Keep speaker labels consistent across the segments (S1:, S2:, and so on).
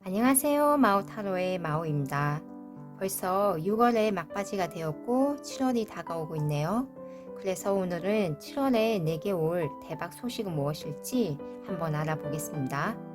S1: 안녕하세요. 마오타로의 마오입니다. 벌써 6월의 막바지가 되었고 7월이 다가오고 있네요. 그래서 오늘은 7월에 내게 올 대박 소식은 무엇일지 한번 알아보겠습니다.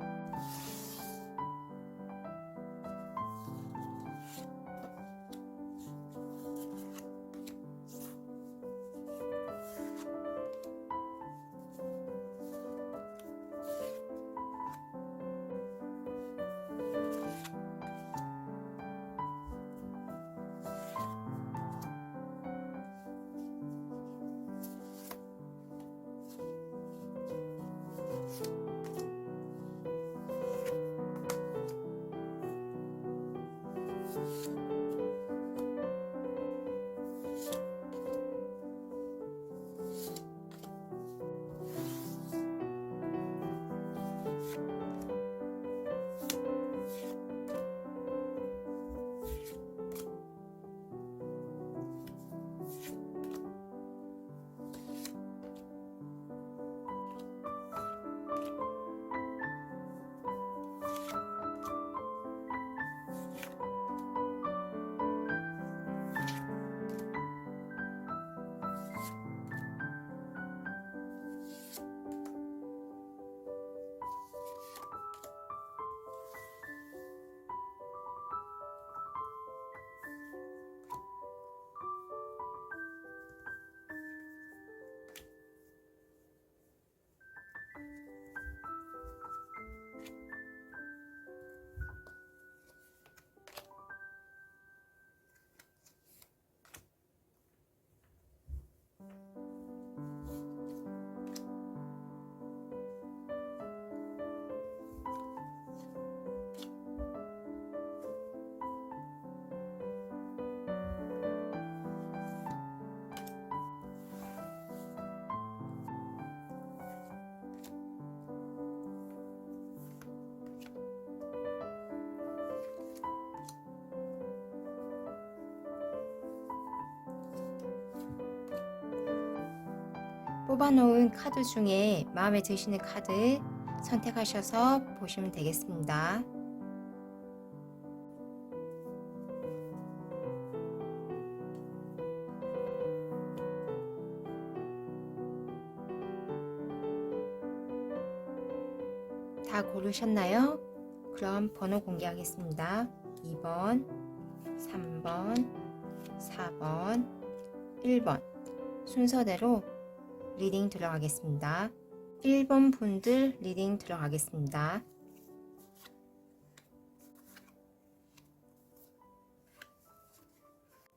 S1: 뽑아놓은 카드 중에 마음에 드시는 카드 선택하셔서 보시면 되겠습니다. 다 고르셨나요? 그럼 번호 공개하겠습니다. 2번, 3번, 4번, 1번 순서대로 리딩 들어가겠습니다. 1번 분들 리딩 들어가겠습니다.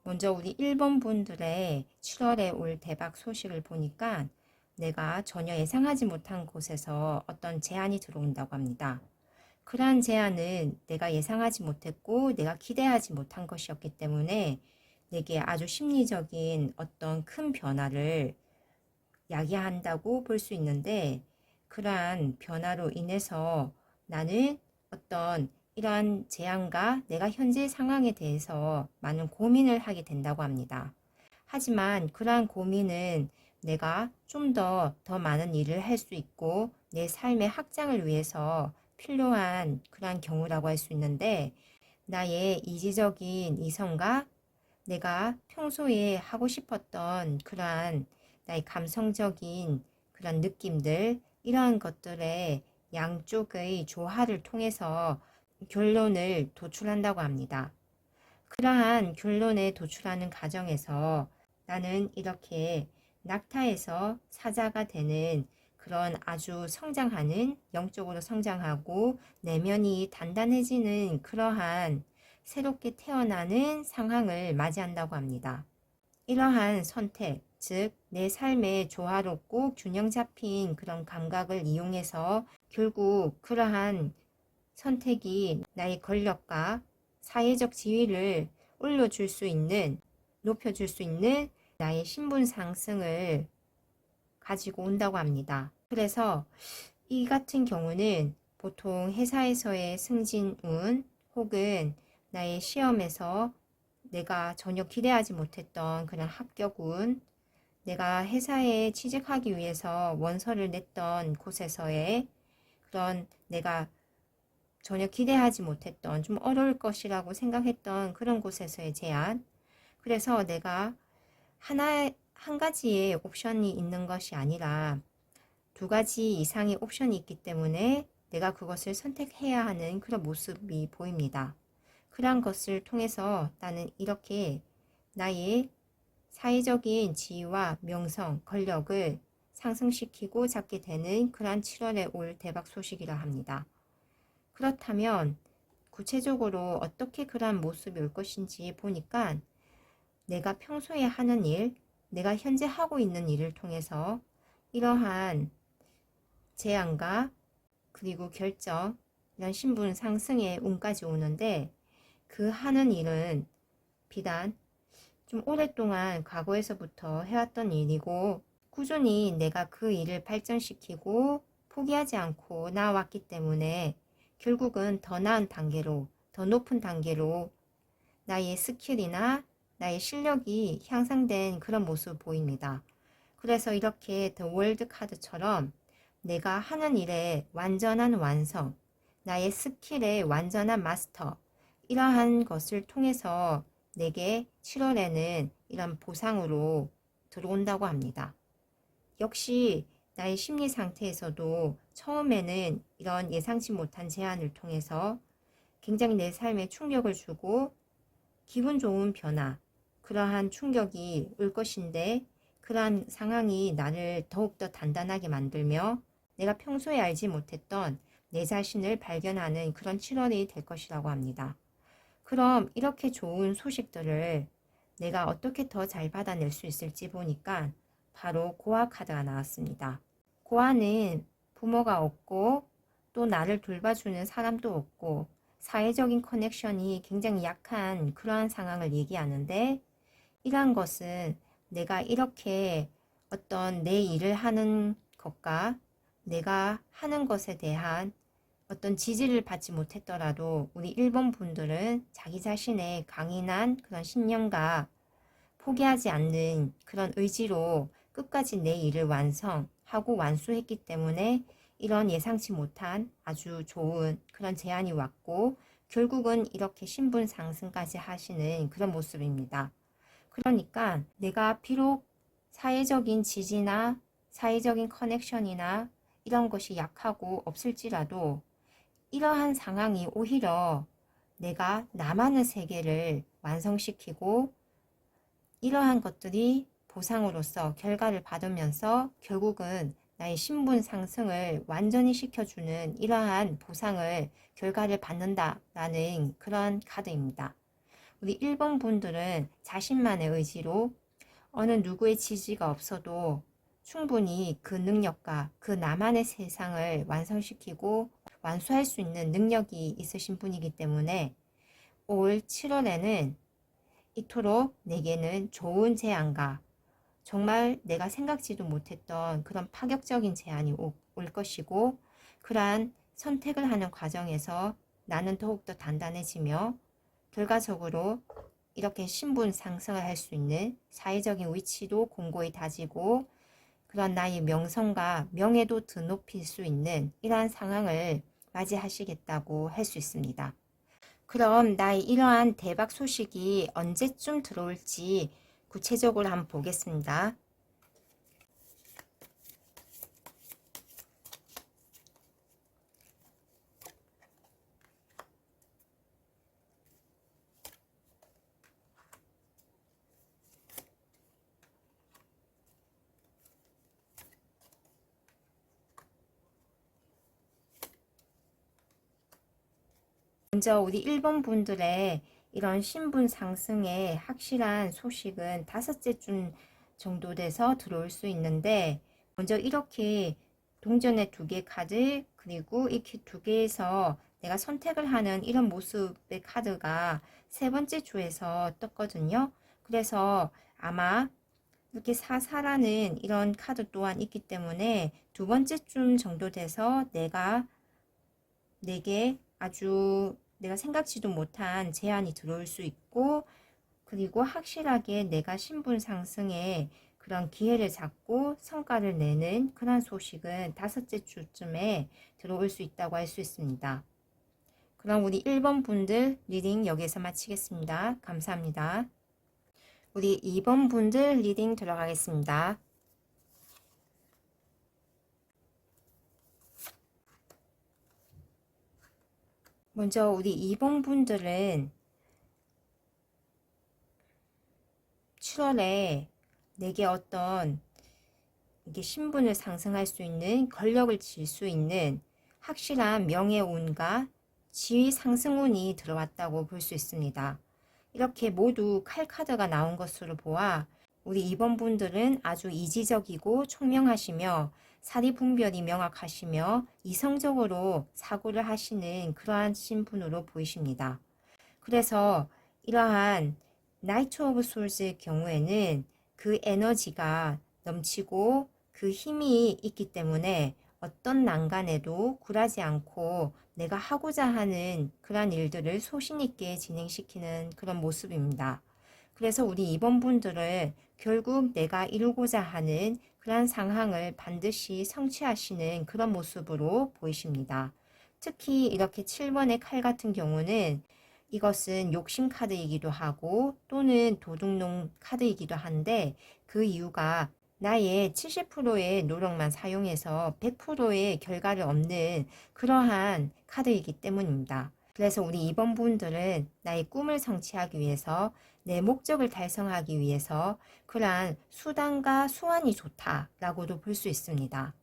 S1: 먼저 우리 1번 분들의 7월에 올 대박 소식을 보니까 내가 전혀 예상하지 못한 곳에서 어떤 제안이 들어온다고 합니다. 그러한 제안은 내가 예상하지 못했고 내가 기대하지 못한 것이었기 때문에 내게 아주 심리적인 어떤 큰 변화를 야기한다고 볼 수 있는데, 그러한 변화로 인해서 나는 어떤 이러한 재앙과 내가 현재 상황에 대해서 많은 고민을 하게 된다고 합니다. 하지만 그러한 고민은 내가 좀 더 많은 일을 할 수 있고 내 삶의 확장을 위해서 필요한 그러한 경우라고 할 수 있는데, 나의 이지적인 이성과 내가 평소에 하고 싶었던 그러한 나의 감성적인 그런 느낌들, 이러한 것들의 양쪽의 조화를 통해서 결론을 도출한다고 합니다. 그러한 결론에 도출하는 과정에서 나는 이렇게 낙타에서 사자가 되는 그런 아주 성장하는, 영적으로 성장하고 내면이 단단해지는 그러한 새롭게 태어나는 상황을 맞이한다고 합니다. 이러한 선택, 즉 내 삶의 조화롭고 균형 잡힌 그런 감각을 이용해서 결국 그러한 선택이 나의 권력과 사회적 지위를 올려줄 수 있는, 높여줄 수 있는 나의 신분 상승을 가지고 온다고 합니다. 그래서 이 같은 경우는 보통 회사에서의 승진운 혹은 나의 시험에서 내가 전혀 기대하지 못했던 그런 합격운, 내가 회사에 취직하기 위해서 원서를 냈던 곳에서의 그런 내가 전혀 기대하지 못했던 좀 어려울 것이라고 생각했던 그런 곳에서의 제안. 그래서 내가 한 가지의 옵션이 있는 것이 아니라 두 가지 이상의 옵션이 있기 때문에 내가 그것을 선택해야 하는 그런 모습이 보입니다. 그러한 것을 통해서 나는 이렇게 나의 사회적인 지위와 명성, 권력을 상승시키고 잡게 되는 그러한 7월에 올 대박 소식이라 합니다. 그렇다면 구체적으로 어떻게 그러한 모습이 올 것인지 보니까 내가 평소에 하는 일, 내가 현재 하고 있는 일을 통해서 이러한 제안과 그리고 결정, 이런 신분 상승의 운까지 오는데 그 하는 일은 비단 좀 오랫동안 과거에서부터 해왔던 일이고 꾸준히 내가 그 일을 발전시키고 포기하지 않고 나아왔기 때문에 결국은 더 나은 단계로, 더 높은 단계로 나의 스킬이나 나의 실력이 향상된 그런 모습 보입니다. 그래서 이렇게 더 월드 카드처럼 내가 하는 일의 완전한 완성, 나의 스킬의 완전한 마스터, 이러한 것을 통해서 내게 7월에는 이런 보상으로 들어온다고 합니다. 역시 나의 심리 상태에서도 처음에는 이런 예상치 못한 제안을 통해서 굉장히 내 삶에 충격을 주고 기분 좋은 변화, 그러한 충격이 올 것인데 그러한 상황이 나를 더욱더 단단하게 만들며 내가 평소에 알지 못했던 내 자신을 발견하는 그런 7월이 될 것이라고 합니다. 그럼 이렇게 좋은 소식들을 내가 어떻게 더 잘 받아낼 수 있을지 보니까 바로 고아 카드가 나왔습니다. 고아는 부모가 없고 또 나를 돌봐주는 사람도 없고 사회적인 커넥션이 굉장히 약한 그러한 상황을 얘기하는데 이러한 것은 내가 이렇게 어떤 내 일을 하는 것과 내가 하는 것에 대한 어떤 지지를 받지 못했더라도 우리 1번 분들은 자기 자신의 강인한 그런 신념과 포기하지 않는 그런 의지로 끝까지 내 일을 완성하고 완수했기 때문에 이런 예상치 못한 아주 좋은 그런 제안이 왔고 결국은 이렇게 신분 상승까지 하시는 그런 모습입니다. 그러니까 내가 비록 사회적인 지지나 사회적인 커넥션이나 이런 것이 약하고 없을지라도 이러한 상황이 오히려 내가 나만의 세계를 완성시키고 이러한 것들이 보상으로서 결과를 받으면서 결국은 나의 신분 상승을 완전히 시켜주는 이러한 보상을 결과를 받는다라는 그런 카드입니다. 우리 1번 분들은 자신만의 의지로 어느 누구의 지지가 없어도 충분히 그 능력과 그 나만의 세상을 완성시키고 완수할 수 있는 능력이 있으신 분이기 때문에 올 7월에는 이토록 내게는 좋은 제안과 정말 내가 생각지도 못했던 그런 파격적인 제안이 올 것이고 그러한 선택을 하는 과정에서 나는 더욱더 단단해지며 결과적으로 이렇게 신분 상승을 할 수 있는 사회적인 위치도 공고히 다지고 그런 나의 명성과 명예도 드높일 수 있는 이러한 상황을 맞이하시겠다고 할 수 있습니다. 그럼 나의 이러한 대박 소식이 언제쯤 들어올지 구체적으로 한번 보겠습니다. 먼저 우리 1번 분들의 이런 신분 상승의 확실한 소식은 다섯째 주 정도 돼서 들어올 수 있는데 먼저 이렇게 동전의 두 개 카드 그리고 이렇게 두 개에서 내가 선택을 하는 이런 모습의 카드가 세 번째 주에서 떴거든요. 그래서 아마 이렇게 사사라는 이런 카드 또한 있기 때문에 두 번째 쯤 정도 돼서 내게 아주 내가 생각지도 못한 제안이 들어올 수 있고 그리고 확실하게 내가 신분 상승에 그런 기회를 잡고 성과를 내는 그런 소식은 다섯째 주쯤에 들어올 수 있다고 할 수 있습니다. 그럼 우리 1번 분들 리딩 여기서 마치겠습니다. 감사합니다. 우리 2번 분들 리딩 들어가겠습니다. 먼저 우리 2번 분들은 7월에 내게 어떤 이게 신분을 상승할 수 있는, 권력을 질 수 있는 확실한 명예운과 지위 상승운이 들어왔다고 볼 수 있습니다. 이렇게 모두 칼 카드가 나온 것으로 보아 우리 2번 분들은 아주 이지적이고 총명하시며 사리분별이 명확하시며 이성적으로 사고를 하시는 그러한 신분으로 보이십니다. 그래서 이러한 나이트 오브 솔즈의 경우에는 그 에너지가 넘치고 그 힘이 있기 때문에 어떤 난간에도 굴하지 않고 내가 하고자 하는 그런 일들을 소신 있게 진행시키는 그런 모습입니다. 그래서 우리 2번 분들은 결국 내가 이루고자 하는 그런 상황을 반드시 성취하시는 그런 모습으로 보이십니다. 특히 이렇게 7번의 칼 같은 경우는 이것은 욕심 카드이기도 하고 또는 도둑놈 카드이기도 한데, 그 이유가 나의 70%의 노력만 사용해서 100%의 결과를 얻는 그러한 카드이기 때문입니다. 그래서 우리 2번 분들은 나의 꿈을 성취하기 위해서, 내 목적을 달성하기 위해서 그러한 수단과 수완이 좋다라고도 볼 수 있습니다.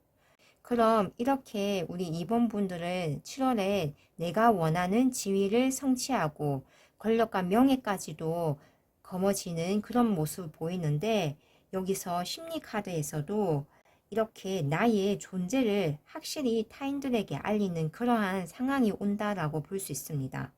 S1: 그럼 이렇게 우리 2번 분들은 7월에 내가 원하는 지위를 성취하고 권력과 명예까지도 거머쥐는 그런 모습을 보이는데, 여기서 심리 카드에서도 이렇게 나의 존재를 확실히 타인들에게 알리는 그러한 상황이 온다라고 볼 수 있습니다.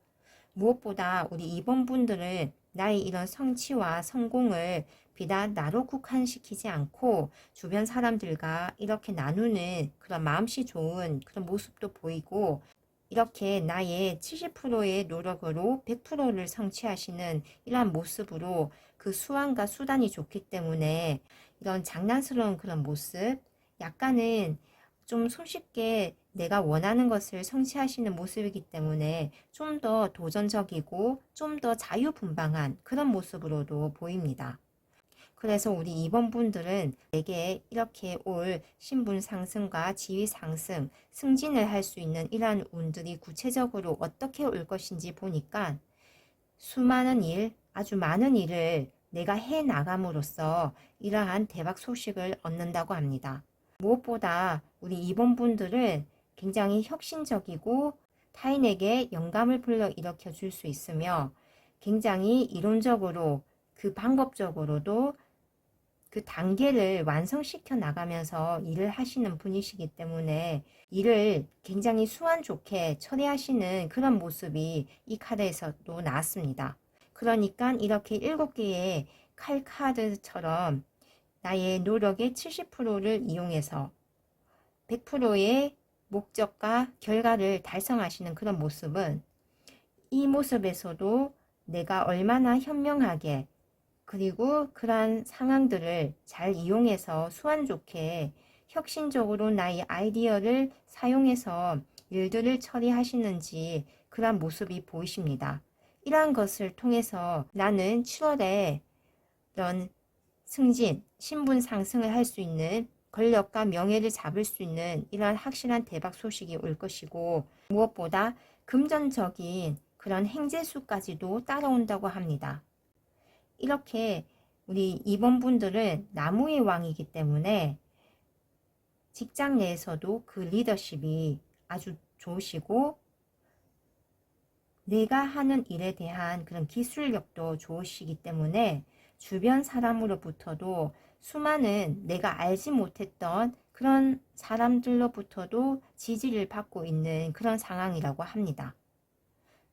S1: 무엇보다 우리 2번 분들은 나의 이런 성취와 성공을 비단 나로 국한시키지 않고 주변 사람들과 이렇게 나누는 그런 마음씨 좋은 그런 모습도 보이고, 이렇게 나의 70%의 노력으로 100%를 성취하시는 이러한 모습으로 그 수완과 수단이 좋기 때문에 이런 장난스러운 그런 모습, 약간은 좀 손쉽게 내가 원하는 것을 성취하시는 모습이기 때문에 좀 더 도전적이고 좀 더 자유분방한 그런 모습으로도 보입니다. 그래서 우리 2번 분들은 내게 이렇게 올 신분 상승과 지위 상승, 승진을 할 수 있는 이러한 운들이 구체적으로 어떻게 올 것인지 보니까 수많은 일, 아주 많은 일을 내가 해 나감으로써 이러한 대박 소식을 얻는다고 합니다. 무엇보다 우리 2번 분들은 굉장히 혁신적이고 타인에게 영감을 불러일으켜 줄 수 있으며, 굉장히 이론적으로 그 방법적으로도 그 단계를 완성시켜 나가면서 일을 하시는 분이시기 때문에 일을 굉장히 수완 좋게 처리하시는 그런 모습이 이 카드에서도 나왔습니다. 그러니까 이렇게 7개의 칼 카드처럼 나의 노력의 70%를 이용해서 100%의 목적과 결과를 달성하시는 그런 모습은, 이 모습에서도 내가 얼마나 현명하게 그리고 그러한 상황들을 잘 이용해서 수완 좋게 혁신적으로 나의 아이디어를 사용해서 일들을 처리하시는지 그러한 모습이 보이십니다. 이러한 것을 통해서 나는 7월에 이런 승진, 신분 상승을 할 수 있는, 권력과 명예를 잡을 수 있는 이러한 확실한 대박 소식이 올 것이고, 무엇보다 금전적인 그런 행재수까지도 따라온다고 합니다. 이렇게 우리 2번 분들은 나무의 왕이기 때문에 직장 내에서도 그 리더십이 아주 좋으시고, 내가 하는 일에 대한 그런 기술력도 좋으시기 때문에 주변 사람으로부터도 수많은 내가 알지 못했던 그런 사람들로부터도 지지를 받고 있는 그런 상황이라고 합니다.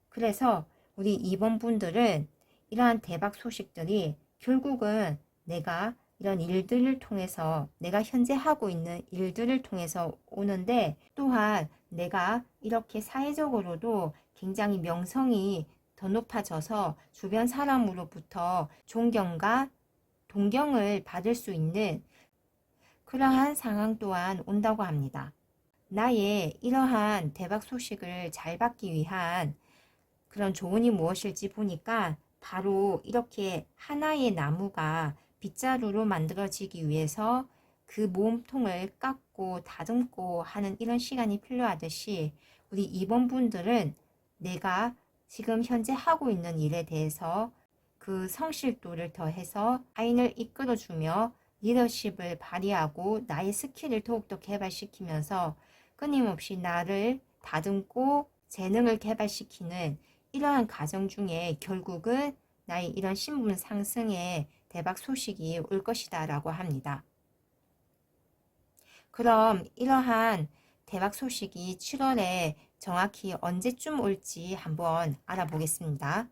S1: 그래서 우리 2번 분들은 이러한 대박 소식들이 결국은 내가 이런 일들을 통해서, 내가 현재 하고 있는 일들을 통해서 오는데, 또한 내가 이렇게 사회적으로도 굉장히 명성이 더 높아져서 주변 사람으로부터 존경과 동경을 받을 수 있는 그러한 상황 또한 온다고 합니다. 나의 이러한 대박 소식을 잘 받기 위한 그런 조언이 무엇일지 보니까 바로 이렇게 하나의 나무가 빗자루로 만들어지기 위해서 그 모음통을 깎고 다듬고 하는 이런 시간이 필요하듯이 우리 2번 분들은 내가 지금 현재 하고 있는 일에 대해서 그 성실도를 더해서 타인을 이끌어주며 리더십을 발휘하고 나의 스킬을 더욱더 개발시키면서 끊임없이 나를 다듬고 재능을 개발시키는 이러한 과정 중에 결국은 나의 이런 신분 상승의 대박 소식이 올 것이다 라고 합니다. 그럼 이러한 대박 소식이 7월에 정확히 언제쯤 올지 한번 알아보겠습니다.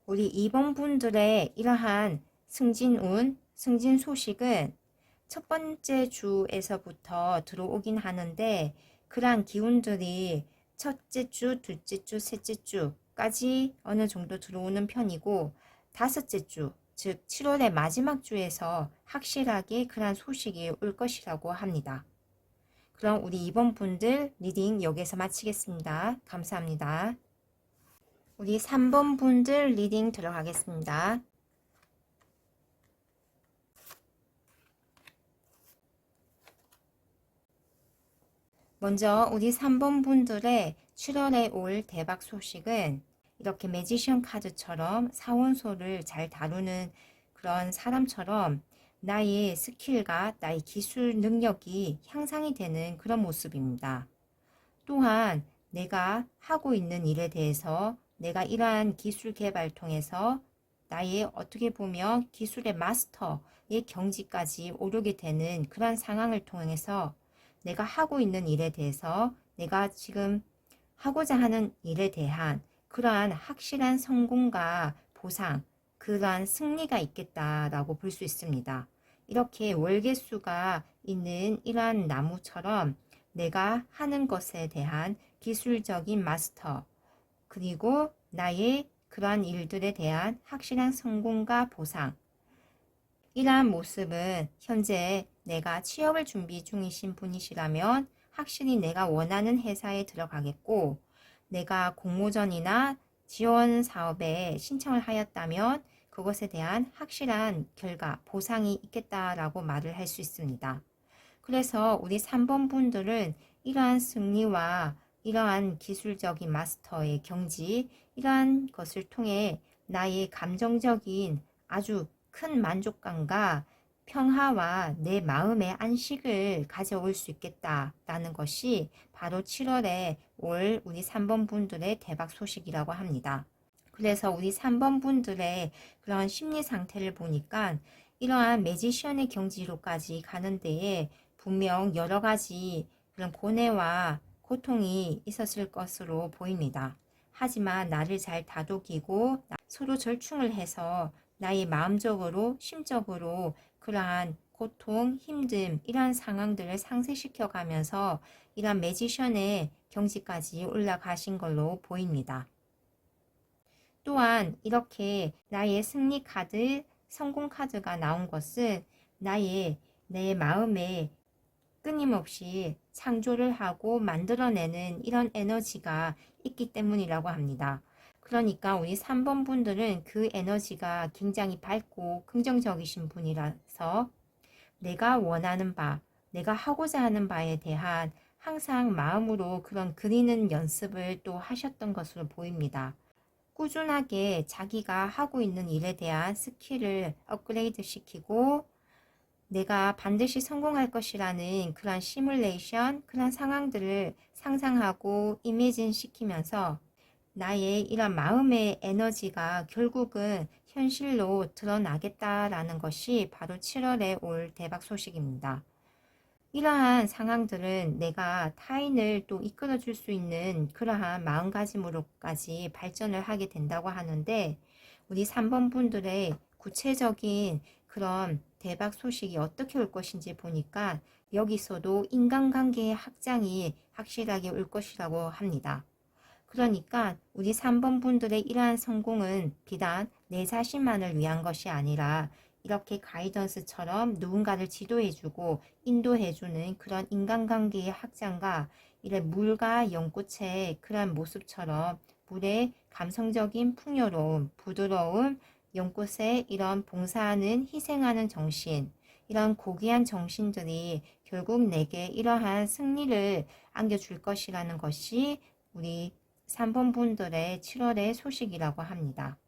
S1: 우리 2번 분들의 이러한 승진운, 승진 소식은 첫 번째 주에서부터 들어오긴 하는데 그러한 기운들이 첫째 주, 둘째 주, 셋째 주까지 어느 정도 들어오는 편이고 다섯째 주, 즉 7월의 마지막 주에서 확실하게 그러한 소식이 올 것이라고 합니다. 그럼 우리 2번 분들 리딩 여기서 마치겠습니다. 감사합니다. 우리 3번 분들 리딩 들어가겠습니다. 먼저 우리 3번 분들의 7월에 올 대박 소식은 이렇게 매지션 카드처럼 사원소를 잘 다루는 그런 사람처럼 나의 스킬과 나의 기술 능력이 향상이 되는 그런 모습입니다. 또한 내가 하고 있는 일에 대해서 내가 이러한 기술 개발 통해서 나의 어떻게 보면 기술의 마스터의 경지까지 오르게 되는 그런 상황을 통해서 내가 하고 있는 일에 대해서 내가 지금 하고자 하는 일에 대한 그러한 확실한 성공과 보상, 그러한 승리가 있겠다라고 볼 수 있습니다. 이렇게 월계수가 있는 이러한 나무처럼 내가 하는 것에 대한 기술적인 마스터, 그리고 나의 그러한 일들에 대한 확실한 성공과 보상, 이러한 모습은 현재 내가 취업을 준비 중이신 분이시라면 확실히 내가 원하는 회사에 들어가겠고, 내가 공모전이나 지원 사업에 신청을 하였다면 그것에 대한 확실한 결과, 보상이 있겠다라고 말을 할 수 있습니다. 그래서 우리 3번 분들은 이러한 승리와 이러한 기술적인 마스터의 경지, 이러한 것을 통해 나의 감정적인 아주 큰 만족감과 평화와 내 마음의 안식을 가져올 수 있겠다라는 것이 바로 7월에 올 우리 3번 분들의 대박 소식이라고 합니다. 그래서 우리 3번 분들의 그런 심리 상태를 보니까 이러한 매지션의 경지로까지 가는 데에 분명 여러 가지 그런 고뇌와 고통이 있었을 것으로 보입니다. 하지만 나를 잘 다독이고 서로 절충을 해서 나의 마음적으로, 심적으로 그러한 고통, 힘듦, 이러한 상황들을 상쇄시켜 가면서 이러한 매지션의 경지까지 올라가신 걸로 보입니다. 또한 이렇게 나의 승리 카드, 성공 카드가 나온 것은 내 마음에 끊임없이 창조를 하고 만들어내는 이런 에너지가 있기 때문이라고 합니다. 그러니까 우리 3번 분들은 그 에너지가 굉장히 밝고 긍정적이신 분이라서 내가 원하는 바, 내가 하고자 하는 바에 대한 항상 마음으로 그런 그리는 연습을 또 하셨던 것으로 보입니다. 꾸준하게 자기가 하고 있는 일에 대한 스킬을 업그레이드 시키고 내가 반드시 성공할 것이라는 그런 시뮬레이션, 그런 상황들을 상상하고 이미진 시키면서 나의 이런 마음의 에너지가 결국은 현실로 드러나겠다라는 것이 바로 7월에 올 대박 소식입니다. 이러한 상황들은 내가 타인을 또 이끌어 줄 수 있는 그러한 마음가짐으로까지 발전을 하게 된다고 하는데 우리 3번 분들의 구체적인 그런 대박 소식이 어떻게 올 것인지 보니까 여기서도 인간관계의 확장이 확실하게 올 것이라고 합니다. 그러니까 우리 3번 분들의 이러한 성공은 비단 내 자신만을 위한 것이 아니라 이렇게 가이던스처럼 누군가를 지도해주고 인도해주는 그런 인간관계의 확장과 이런 물과 연꽃의 그런 모습처럼 물의 감성적인 풍요로움, 부드러움, 연꽃의 이런 봉사하는 희생하는 정신, 이런 고귀한 정신들이 결국 내게 이러한 승리를 안겨줄 것이라는 것이 우리 3번 분들의 7월의 소식이라고 합니다.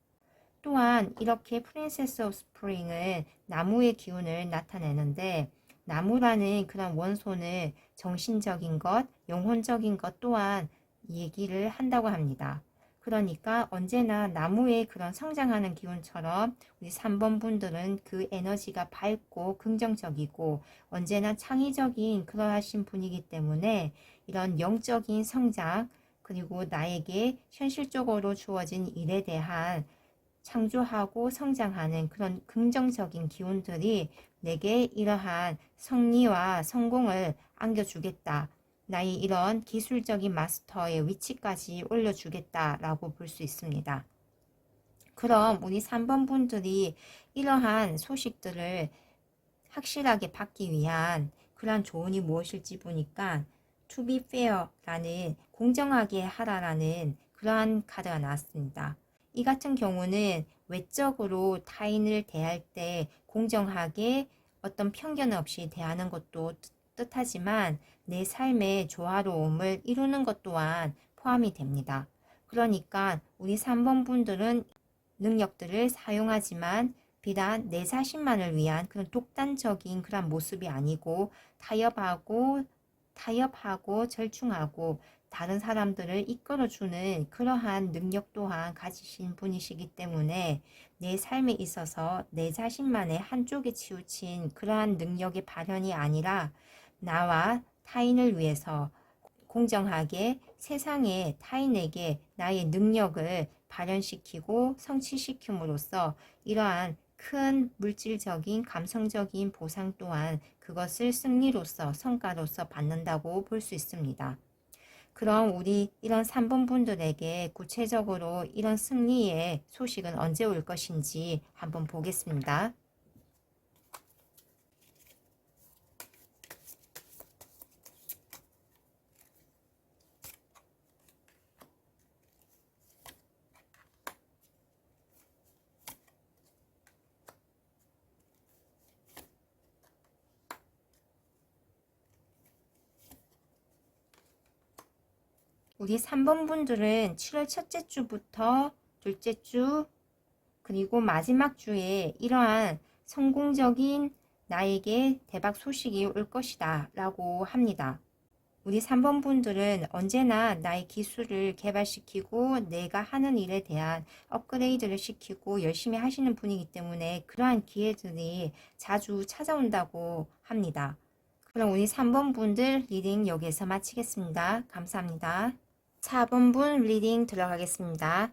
S1: 또한 이렇게 프린세스 오브 스프링은 나무의 기운을 나타내는데 나무라는 그런 원소는 정신적인 것, 영혼적인 것 또한 얘기를 한다고 합니다. 그러니까 언제나 나무의 그런 성장하는 기운처럼 우리 3번 분들은 그 에너지가 밝고 긍정적이고 언제나 창의적인 그러하신 분이기 때문에 이런 영적인 성장 그리고 나에게 현실적으로 주어진 일에 대한 창조하고 성장하는 그런 긍정적인 기운들이 내게 이러한 승리와 성공을 안겨주겠다. 나의 이런 기술적인 마스터의 위치까지 올려주겠다라고 볼 수 있습니다. 그럼 우리 3번 분들이 이러한 소식들을 확실하게 받기 위한 그러한 조언이 무엇일지 보니까 to be fair라는 공정하게 하라라는 그러한 카드가 나왔습니다. 이 같은 경우는 외적으로 타인을 대할 때 공정하게 어떤 편견 없이 대하는 것도 뜻하지만 내 삶의 조화로움을 이루는 것 또한 포함이 됩니다. 그러니까 우리 3번 분들은 능력들을 사용하지만 비단 내 자신만을 위한 그런 독단적인 그런 모습이 아니고 타협하고 절충하고 다른 사람들을 이끌어주는 그러한 능력 또한 가지신 분이시기 때문에 내 삶에 있어서 내 자신만의 한쪽에 치우친 그러한 능력의 발현이 아니라 나와 타인을 위해서 공정하게 세상에 타인에게 나의 능력을 발현시키고 성취시킴으로써 이러한 큰 물질적인 감성적인 보상 또한 그것을 승리로서 성과로서 받는다고 볼 수 있습니다. 그럼 우리 이런 3번 분들에게 구체적으로 이런 승리의 소식은 언제 올 것인지 한번 보겠습니다. 우리 3번 분들은 7월 첫째 주부터 둘째 주 그리고 마지막 주에 이러한 성공적인 나에게 대박 소식이 올 것이다 라고 합니다. 우리 3번 분들은 언제나 나의 기술을 개발시키고 내가 하는 일에 대한 업그레이드를 시키고 열심히 하시는 분이기 때문에 그러한 기회들이 자주 찾아온다고 합니다. 그럼 우리 3번 분들 리딩 여기에서 마치겠습니다. 감사합니다. 4번 분 리딩 들어가겠습니다.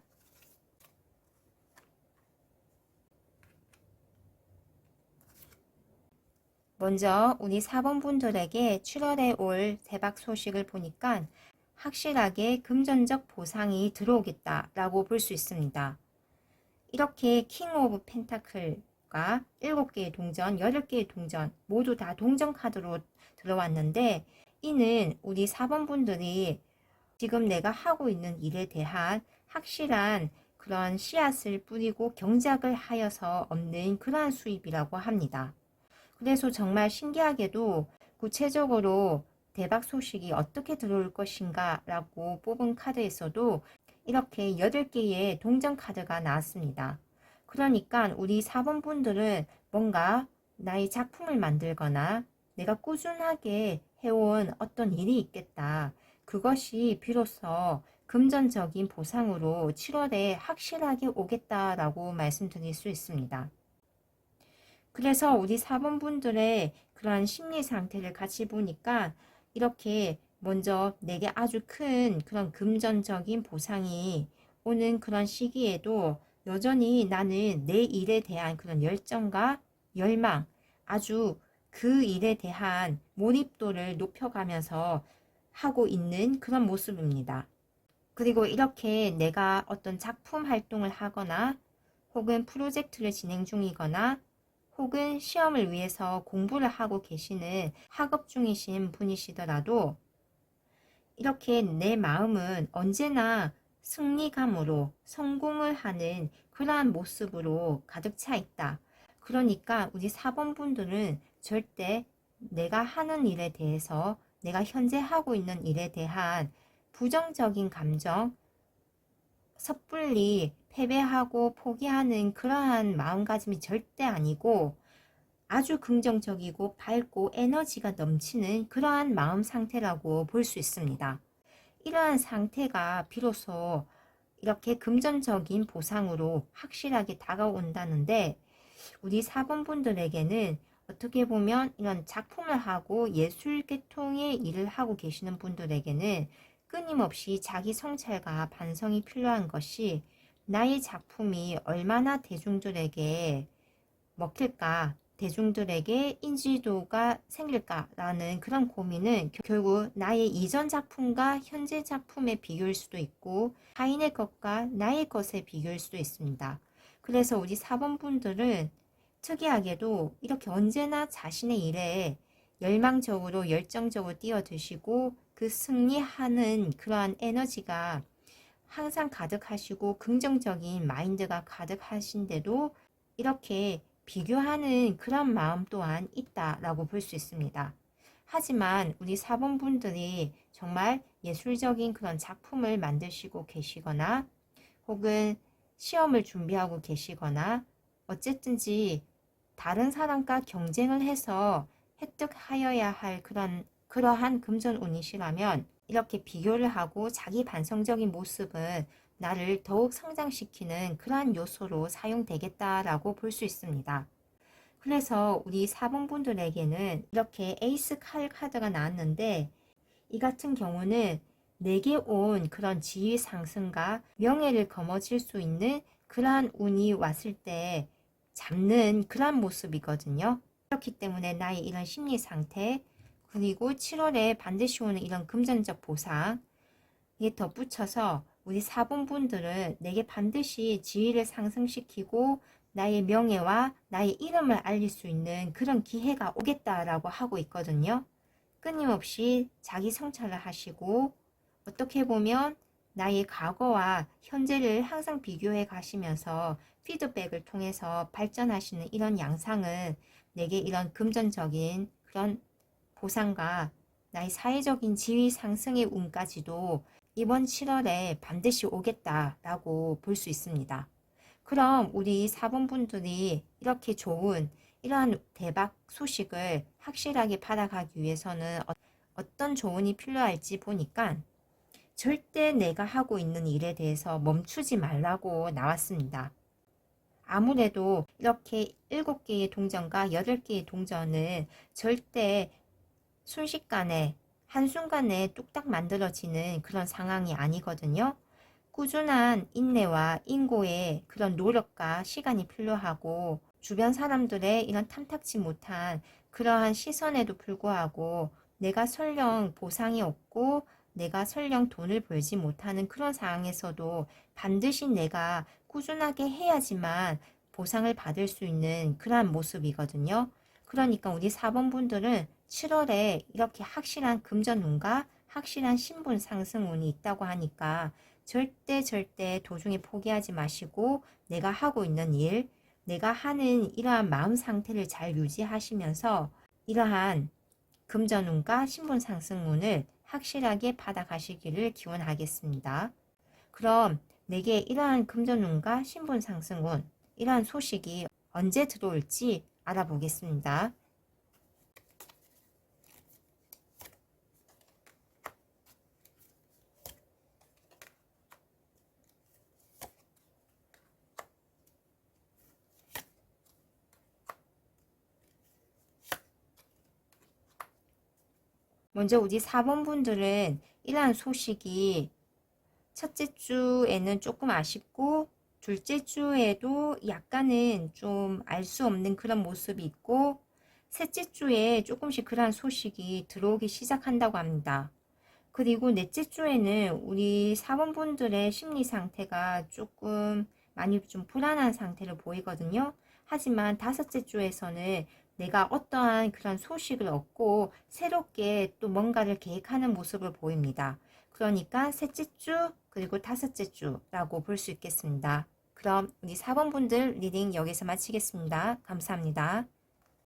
S1: 먼저 우리 4번 분들에게 7월에 올 대박 소식을 보니까 확실하게 금전적 보상이 들어오겠다라고 볼 수 있습니다. 이렇게 킹 오브 펜타클과 7개의 동전, 8개의 동전 모두 다 동전 카드로 들어왔는데 이는 우리 4번 분들이 지금 내가 하고 있는 일에 대한 확실한 그런 씨앗을 뿌리고 경작을 하여서 얻는 그러한 수입이라고 합니다. 그래서 정말 신기하게도 구체적으로 대박 소식이 어떻게 들어올 것인가 라고 뽑은 카드에서도 이렇게 8개의 동전 카드가 나왔습니다. 그러니까 우리 4번 분들은 뭔가 나의 작품을 만들거나 내가 꾸준하게 해온 어떤 일이 있겠다. 그것이 비로소 금전적인 보상으로 7월에 확실하게 오겠다라고 말씀드릴 수 있습니다. 그래서 우리 4번 분들의 그러한 심리 상태를 같이 보니까 이렇게 먼저 내게 아주 큰 그런 금전적인 보상이 오는 그런 시기에도 여전히 나는 내 일에 대한 그런 열정과 열망, 아주 그 일에 대한 몰입도를 높여가면서 하고 있는 그런 모습입니다. 그리고 이렇게 내가 어떤 작품 활동을 하거나 혹은 프로젝트를 진행 중이거나 혹은 시험을 위해서 공부를 하고 계시는 학업 중이신 분이시더라도 이렇게 내 마음은 언제나 승리감으로 성공을 하는 그러한 모습으로 가득 차 있다. 그러니까 우리 4번 분들은 절대 내가 하는 일에 대해서, 내가 현재 하고 있는 일에 대한 부정적인 감정, 섣불리 패배하고 포기하는 그러한 마음가짐이 절대 아니고 아주 긍정적이고 밝고 에너지가 넘치는 그러한 마음 상태라고 볼 수 있습니다. 이러한 상태가 비로소 이렇게 금전적인 보상으로 확실하게 다가온다는데 우리 4번 분들에게는 어떻게 보면 이런 작품을 하고 예술 계통의 일을 하고 계시는 분들에게는 끊임없이 자기 성찰과 반성이 필요한 것이 나의 작품이 얼마나 대중들에게 먹힐까, 대중들에게 인지도가 생길까라는 그런 고민은 결국 나의 이전 작품과 현재 작품의 비교일 수도 있고 타인의 것과 나의 것의 비교일 수도 있습니다. 그래서 우리 4번 분들은 특이하게도 이렇게 언제나 자신의 일에 열망적으로 열정적으로 뛰어드시고 그 승리하는 그러한 에너지가 항상 가득하시고 긍정적인 마인드가 가득하신데도 이렇게 비교하는 그런 마음 또한 있다라고 볼 수 있습니다. 하지만 우리 4번 분들이 정말 예술적인 그런 작품을 만드시고 계시거나 혹은 시험을 준비하고 계시거나 어쨌든지 다른 사람과 경쟁을 해서 획득하여야 할 그러한 금전운이시라면 이렇게 비교를 하고 자기 반성적인 모습은 나를 더욱 성장시키는 그러한 요소로 사용되겠다라고 볼 수 있습니다. 그래서 우리 4번 분들에게는 이렇게 에이스 칼 카드가 나왔는데 이 같은 경우는 내게 온 그런 지위 상승과 명예를 거머쥘 수 있는 그러한 운이 왔을 때 잡는 그러한 모습이거든요. 그렇기 때문에 나의 이런 심리 상태 그리고 7월에 반드시 오는 이런 금전적 보상에 덧붙여서 우리 4번 분들은 내게 반드시 지위를 상승시키고 나의 명예와 나의 이름을 알릴 수 있는 그런 기회가 오겠다라고 하고 있거든요. 끊임없이 자기 성찰을 하시고 어떻게 보면 나의 과거와 현재를 항상 비교해 가시면서 피드백을 통해서 발전하시는 이런 양상은 내게 이런 금전적인 그런 보상과 나의 사회적인 지위 상승의 운까지도 이번 7월에 반드시 오겠다라고 볼 수 있습니다. 그럼 우리 4번 분들이 이렇게 좋은 이러한 대박 소식을 확실하게 받아가기 위해서는 어떤 조언이 필요할지 보니까 절대 내가 하고 있는 일에 대해서 멈추지 말라고 나왔습니다. 아무래도 이렇게 7개의 동전과 8개의 동전은 절대 순식간에 한순간에 뚝딱 만들어지는 그런 상황이 아니거든요. 꾸준한 인내와 인고의 그런 노력과 시간이 필요하고 주변 사람들의 이런 탐탁지 못한 그러한 시선에도 불구하고 내가 설령 보상이 없고 내가 설령 돈을 벌지 못하는 그런 상황에서도 반드시 내가 꾸준하게 해야지만 보상을 받을 수 있는 그러한 모습이거든요. 그러니까 우리 4번 분들은 7월에 이렇게 확실한 금전운과 확실한 신분 상승운이 있다고 하니까 절대 도중에 포기하지 마시고 내가 하고 있는 일, 내가 하는 이러한 마음 상태를 잘 유지하시면서 이러한 금전운과 신분 상승운을 확실하게 받아가시기를 기원하겠습니다. 그럼 내게 이러한 금전운과 신분 상승운, 이러한 소식이 언제 들어올지 알아보겠습니다. 먼저 우리 4번 분들은 이러한 소식이 첫째 주에는 조금 아쉽고 둘째 주에도 약간은 좀 알 수 없는 그런 모습이 있고, 셋째 주에 조금씩 그러한 소식이 들어오기 시작한다고 합니다. 그리고 넷째 주에는 우리 사원분들의 심리 상태가 조금 많이 좀 불안한 상태를 보이거든요. 하지만 다섯째 주에서는 내가 어떠한 그런 소식을 얻고 새롭게 또 뭔가를 계획하는 모습을 보입니다. 그러니까 셋째 주 그리고 다섯째 주라고 볼 수 있겠습니다. 그럼 우리 4번분들 리딩 여기서 마치겠습니다. 감사합니다.